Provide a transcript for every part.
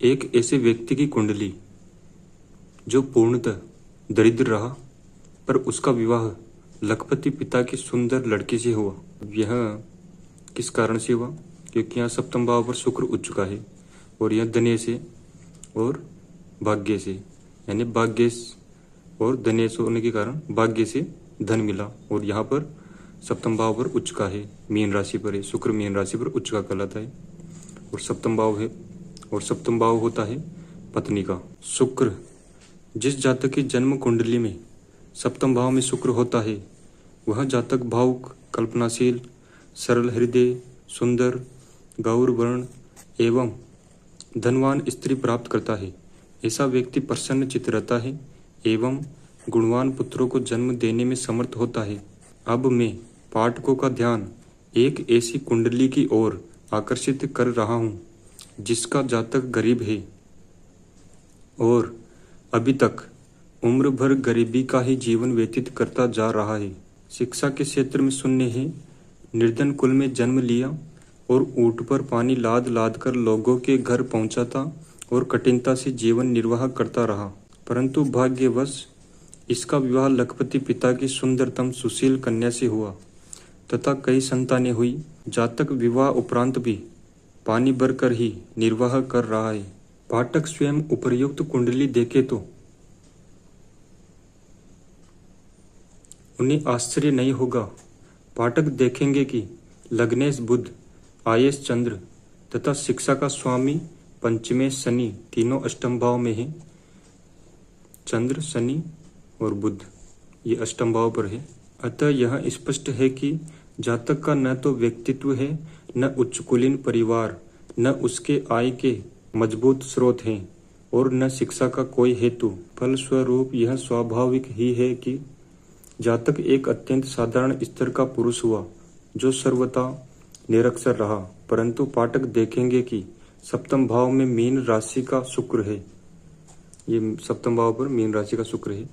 एक ऐसे व्यक्ति की कुंडली जो पूर्णतः दरिद्र रहा, पर उसका विवाह लखपति पिता की सुंदर लड़की से हुआ। यह किस कारण से हुआ? क्योंकि यहाँ सप्तम भाव पर शुक्र उच्च चुका है और यह धनेय से और भाग्य से, यानी भाग्य और धनेय होने के कारण भाग्य से धन मिला। और यहाँ पर सप्तम भाव पर उच्च का है, मीन राशि पर है, शुक्र मीन राशि पर उच्च का कहलाता है और सप्तम भाव है, और सप्तम भाव होता है पत्नी का। शुक्र जिस जातक की जन्म कुंडली में सप्तम भाव में शुक्र होता है, वह जातक भावुक, कल्पनाशील, सरल हृदय, सुंदर, गौर वर्ण एवं धनवान स्त्री प्राप्त करता है। ऐसा व्यक्ति प्रसन्न चित्त रहता है एवं गुणवान पुत्रों को जन्म देने में समर्थ होता है। अब मैं पाठकों का ध्यान एक ऐसी कुंडली की ओर आकर्षित कर रहा हूँ जिसका जातक गरीब है और अभी तक उम्र भर गरीबी का ही जीवन व्यतीत करता जा रहा है। शिक्षा के क्षेत्र में शून्य है, निर्धन कुल में जन्म लिया और ऊंट पर पानी लाद लाद कर लोगों के घर पहुंचाता और कठिनता से जीवन निर्वाह करता रहा, परंतु भाग्यवश इसका विवाह लखपति पिता की सुंदरतम सुशील कन्या से हुआ तथा कई संतानें हुई। जातक विवाह उपरांत भी पानी भरकर ही निर्वाह कर रहा है। पाठक स्वयं उपर्युक्त कुंडली देखे तो उन्हें आश्चर्य नहीं होगा। पाठक देखेंगे कि लग्नेश बुध, आयेश चंद्र तथा शिक्षा का स्वामी पंचमेश शनि तीनों अष्टम भाव में है। चंद्र, शनि और बुध ये अष्टम भाव पर है। अतः यह स्पष्ट है कि जातक का न तो व्यक्तित्व है, न उच्च कुलीन परिवार, न उसके आय के मजबूत स्रोत हैं और न शिक्षा का कोई हेतु। फलस्वरूप यह स्वाभाविक ही है कि जातक एक अत्यंत साधारण स्तर का पुरुष हुआ जो सर्वथा निरक्षर रहा। परंतु पाठक देखेंगे कि सप्तम भाव में मीन राशि का शुक्र है, ये सप्तम भाव पर मीन राशि का शुक्र है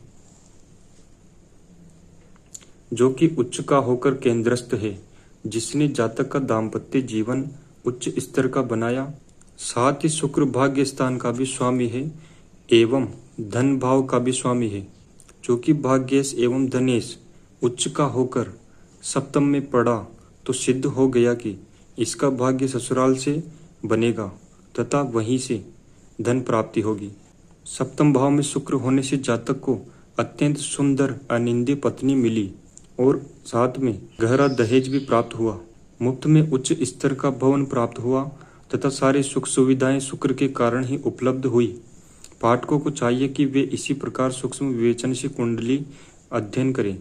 जो कि उच्च का होकर केंद्रस्थ है, जिसने जातक का दाम्पत्य जीवन उच्च स्तर का बनाया। साथ ही शुक्र भाग्य स्थान का भी स्वामी है एवं धन भाव का भी स्वामी है, जो कि भाग्येश एवं धनेश उच्च का होकर सप्तम में पड़ा तो सिद्ध हो गया कि इसका भाग्य ससुराल से बनेगा तथा वहीं से धन प्राप्ति होगी। सप्तम भाव में शुक्र होने से जातक को अत्यंत सुंदर अनिंद्य पत्नी मिली और साथ में गहरा दहेज भी प्राप्त हुआ। मुफ्त में उच्च स्तर का भवन प्राप्त हुआ तथा सारे सुख सुविधाएं शुक्र के कारण ही उपलब्ध हुई। पाठकों को चाहिए कि वे इसी प्रकार सूक्ष्म विवेचन से कुंडली अध्ययन करें।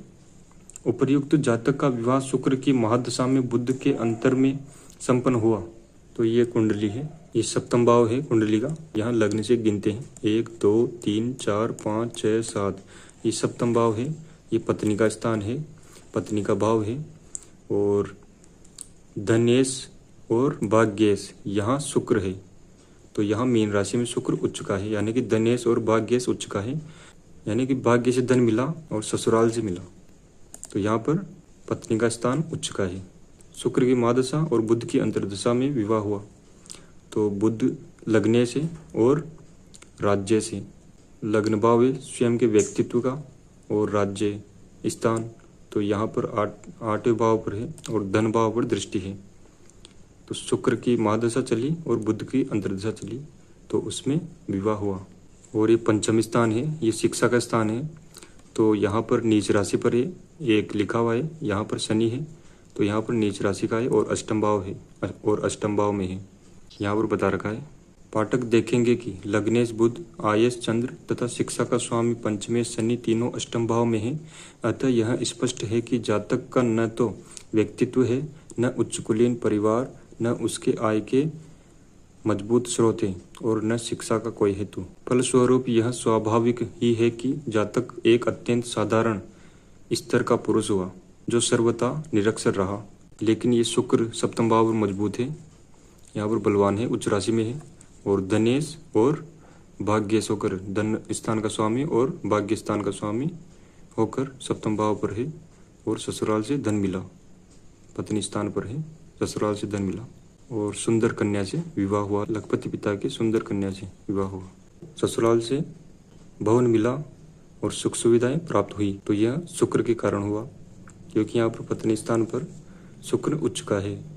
उपर्युक्त जातक का विवाह शुक्र की महादशा में बुध के अंतर में संपन्न हुआ। तो ये कुंडली है, ये सप्तम भाव है कुंडली का। यहाँ लग्न से गिनते हैं 1 2 3 4 5 6 7, ये सप्तम भाव है। ये पत्नी का स्थान है, पत्नी का भाव है। और धनेश और भाग्येश यहाँ शुक्र है, तो यहाँ मीन राशि में शुक्र उच्च का है, यानी कि धनेश और भाग्येश उच्च का है, यानी कि भाग्य से धन मिला और ससुराल से मिला। तो यहाँ पर पत्नी का स्थान उच्च का है। शुक्र की महादशा और बुध की अंतर्दशा में विवाह हुआ, तो बुध लग्ने से और राज्य से। लग्न भाव है स्वयं के व्यक्तित्व का और राज्य स्थान, तो यहाँ पर 8वें भाव पर है और धन भाव पर दृष्टि है। तो शुक्र की महादशा चली और बुध की अंतर्दशा चली, तो उसमें विवाह हुआ। और ये पंचम स्थान है, ये शिक्षा का स्थान है, तो यहाँ पर नीच राशि पर है, एक लिखा हुआ है, यहाँ पर शनि है, तो यहाँ पर नीच राशि का है और अष्टम भाव है और अष्टम भाव में है, यहाँ पर बता रखा है। पाठक देखेंगे कि लग्नेश बुध, आयेश चंद्र तथा शिक्षा का स्वामी पंचमेश शनि तीनों अष्टम भाव में है। अतः यह स्पष्ट है कि जातक का न तो व्यक्तित्व है, न उच्च कुलीन परिवार, न उसके आय के मजबूत स्रोत है और न शिक्षा का कोई हेतु। फलस्वरूप यह स्वाभाविक ही है कि जातक एक अत्यंत साधारण स्तर का पुरुष हुआ जो सर्वथा निरक्षर रहा। लेकिन ये शुक्र सप्तम भाव में मजबूत है, यहाँ पर बलवान है, उच्च राशि में है और धनेश और भाग्येश होकर धन स्थान का स्वामी और भाग्य स्थान का स्वामी होकर सप्तम भाव पर है और ससुराल से धन मिला, पत्नी स्थान पर है, ससुराल से धन मिला। और सुंदर कन्या से विवाह हुआ। लखपति पिता के सुंदर कन्या से विवाह हुआ। ससुराल से भवन मिला और सुख सुविधाएं प्राप्त हुई, तो यह शुक्र के कारण हुआ, क्योंकि यहाँ पर पत्नी स्थान पर शुक्र उच्च का है।